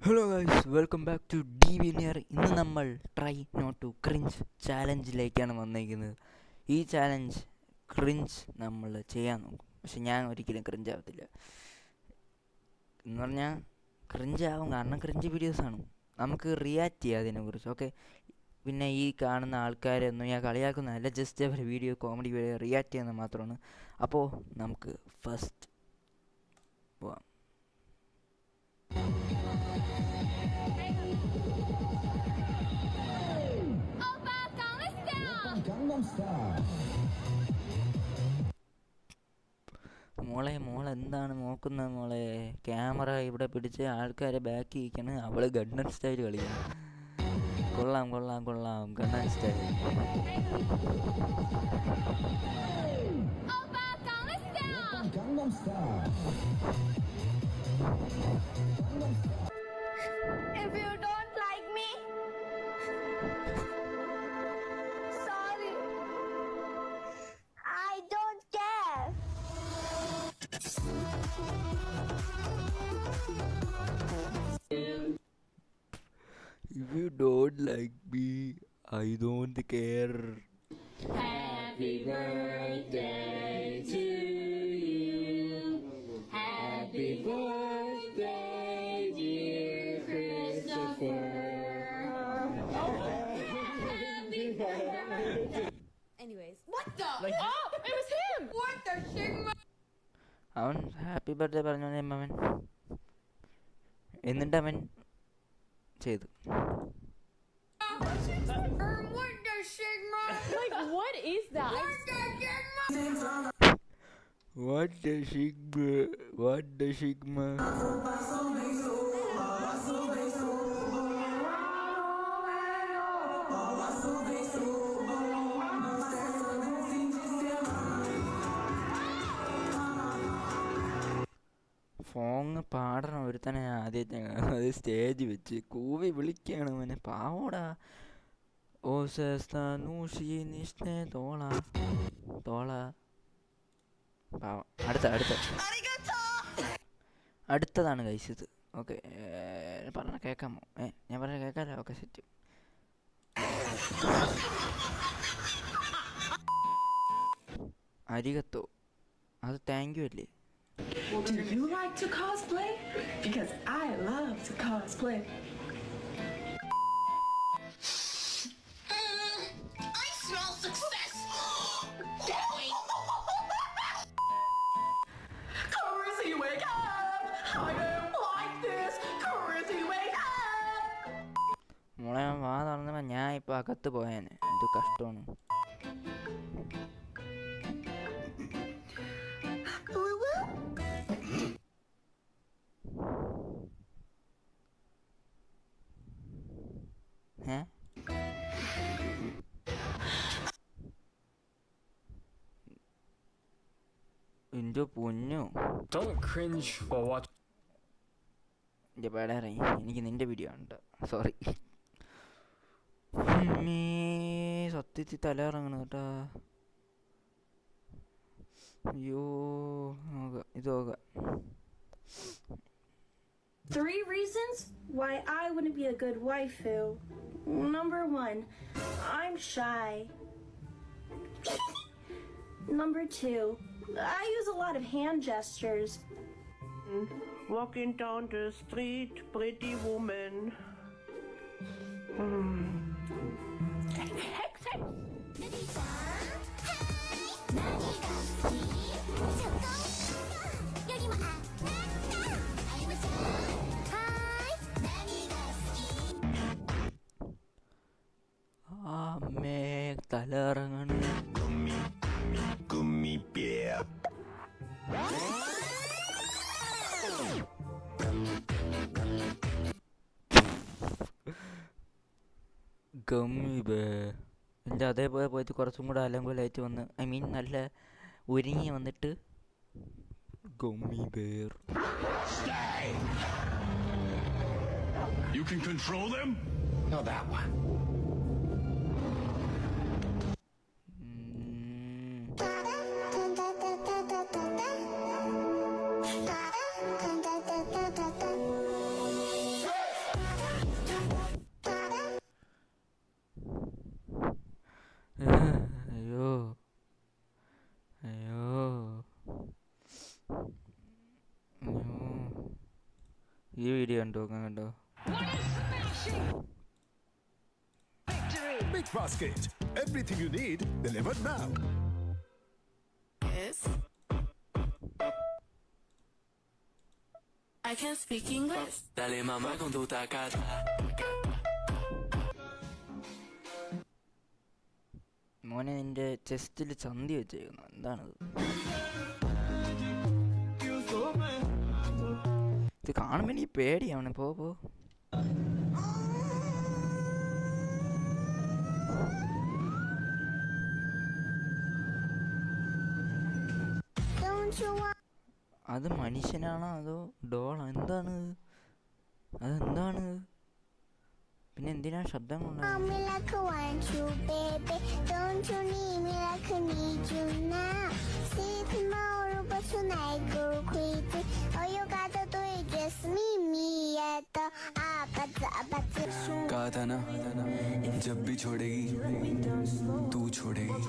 Hello guys, welcome back to the വിനിയർ. ഇന്ന് നമ്മൾ ട്രൈ നോട്ട് ടു ക്രിഞ്ച് ചാലഞ്ചിലേക്കാണ് വന്നിരിക്കുന്നത്. ഈ ചാലഞ്ച് ക്രിഞ്ച് നമ്മൾ ചെയ്യാൻ നോക്കും, പക്ഷെ ഞാൻ ഒരിക്കലും ക്രിഞ്ച് ആവത്തില്ല. എന്ന് പറഞ്ഞാൽ ക്രിഞ്ച് ആവും, കാരണം ക്രിഞ്ച് വീഡിയോസാണ്. നമുക്ക് റിയാക്ട് ചെയ്യാം അതിനെക്കുറിച്ച്. ഓക്കെ, പിന്നെ ഈ കാണുന്ന ആൾക്കാരൊന്നും ഞാൻ കളിയാക്കുന്നതല്ല, ജസ്റ്റ് അവർ വീഡിയോ കോമഡി വീഡിയോ റിയാക്ട് ചെയ്യുന്നത് മാത്രമാണ്. അപ്പോൾ നമുക്ക് ഫസ്റ്റ് പോവാം. മോളെ എന്താണ് നോക്കുന്നത് മോളെ? ക്യാമറ ഇവിടെ പിടിച്ച് ആൾക്കാരെ ബാക്കി ഇരിക്കണ്, അവള് ഗണ്ണൻ സ്റ്റൈൽ കളിക്കണം. കൊള്ളാം ഗണ്ണൻ style. If you don't like me, sorry. I don't care. If you don't like me, I don't care. Happy birthday to you. Happy birthday, dear Christopher. Happy birthday. Anyways, What the? Oh, it was him. What the shit? അവൻ happy birthday പറഞ്ഞു അവൻ, എന്നിട്ട് അവൻ ചെയ്തു. What the Sigma? like, what is that? What the Sigma? What the Sigma? ഫോങ് പാടണം ഒരുത്തനെ ആദ്യത്തെ, അത് സ്റ്റേജ് വെച്ച് കൂവി വിളിക്കുകയാണ് അവനെ. പാവോടാ. ഓ സൂഷി നിഷ്ണേ തോള പാവം. അടുത്തതാണ് ഗൈസ് ഇത്. ഓക്കെ, പറഞ്ഞ കേൾക്കാമോ? ഞാൻ പറഞ്ഞ കേൾക്കാമല്ലോ? Okay, set. അരികത്തോ, അത് താങ്ക് യു അല്ലേ? Do you like to cosplay? Because I love to cosplay. I smell success. Chrissy, wake up! I don't like this. Chrissy, wake up! മോളെ വാ തുറന്നപ്പോ ഞാൻ ഇപ്പൊ അകത്ത് പോയേനെ. എന്ത് കഷ്ടമാണ്. എന്റെ പൊന്നു, Don't cringe while watching. എൻ്റെ പേടേറങ്ങി. എനിക്ക് നിന്റെ വീഡിയോ ഉണ്ട്, സോറി. സത്യത്തിൽ തല ഇറങ്ങണം കേട്ടാ. അയ്യോ, ഇത് നോക്കാം. 3 reasons why I wouldn't be a good waifu. Number 1, I'm shy. Number 2, I use a lot of hand gestures. Walking down the street, pretty woman. അമ്മേ, തല ഇറങ്ങണ്. Gummy bay. എൻ്റെ അതേപോലെ പോയിട്ട് കുറച്ചും കൂടെ അലങ്കോലായിട്ട് വന്ന്, ഐ മീൻ നല്ല ഒരുങ്ങി വന്നിട്ട് gummy bare. You can control them? No, that one. ഈ വീഡിയോ കണ്ടോ കണ്ടോ? Big Basket. Everything you need delivered now. Yes. I can speak English. Dale mamá con tu tacata. മോനെ നിന്റെ ചെസ്റ്റിൽ ചന്തി വെച്ചേക്കുന്നു, എന്താണത്? ഇത് കാണുമ്പോൾ എനിക്ക് പേടിയാവണേ. പോ അത് മനുഷ്യനാണോ അതോ ഡോളാ? എന്താണ് അതെന്താണ്? പിന്നെ എന്തിനാ ശബ്ദം കൊണ്ട്? कहा था ना जब भी छोड़ेगी तू छोड़ेगी.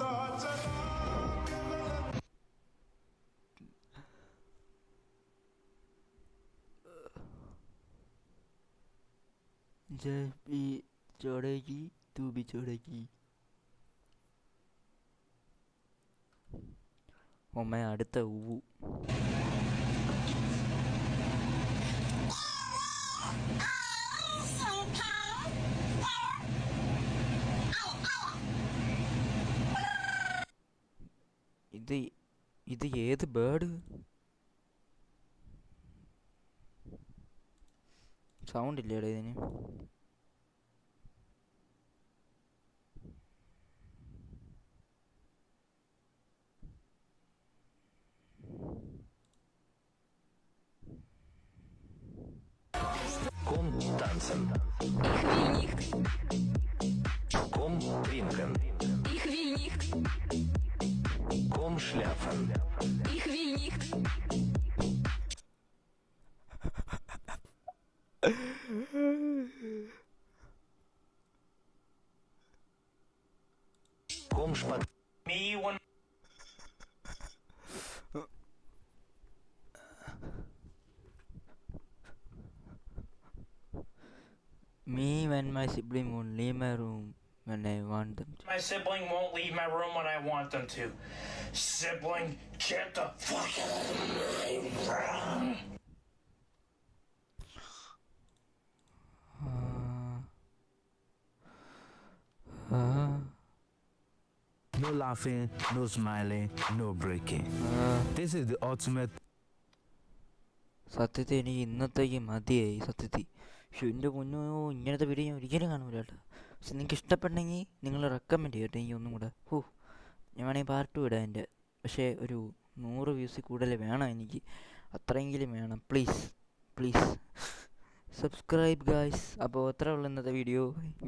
जब भी छोड़ेगी तू भी छोड़ेगी. ഒമ്മ അടുത്ത ഊ. ഇത് ഏത് ബേർഡ്? സൗണ്ട് ഇല്ലേടാ ഇതിന്? Komm tanzen. Ich will nicht. Komm trinken. Ich will nicht. Komm schlafen. Ich will nicht. Komm spazieren. Me when my sibling won't leave my room when I want them to. My sibling won't leave my room when I want them to. Sibling, get the fuck out of my room. No laughing, no smiling, no breaking. This is the ultimate. സത്യത്തിൽ എനിക്ക് ഇന്നത്തേക്ക് മതിയായി സത്യത്തിൽ. പക്ഷെ എൻ്റെ പൊന്നോ, ഇങ്ങനത്തെ video ഞാൻ ഒരിക്കലും കാണൂല കേട്ടോ. പക്ഷെ നിങ്ങൾക്ക് ഇഷ്ടപ്പെട്ടെങ്കിൽ നിങ്ങൾ റെക്കമെൻഡ് ചെയ്യട്ടെ എനിക്ക് ഒന്നും കൂടെ. ഞാൻ വേണമെങ്കിൽ പാർട്ട് 2 ഇടാം എൻ്റെ. പക്ഷേ ഒരു 100 വ്യൂസിൽ കൂടുതൽ വേണം എനിക്ക്, അത്രയെങ്കിലും വേണം. Please subscribe guys. അപ്പോൾ അത്ര ഉള്ള ഇന്നത്തെ വീഡിയോ.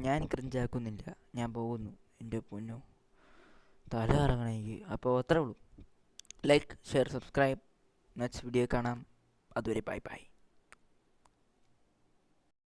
ഞാൻ ക്രിഞ്ചാക്കുന്നില്ല, ഞാൻ പോകുന്നു. എൻ്റെ പൊന്നോ, തല ഇറങ്ങണം എനിക്ക്. അപ്പോൾ അത്രേ ഉള്ളൂ. Like, share, subscribe. Next video കാണാം. അതുവരെ ബൈ.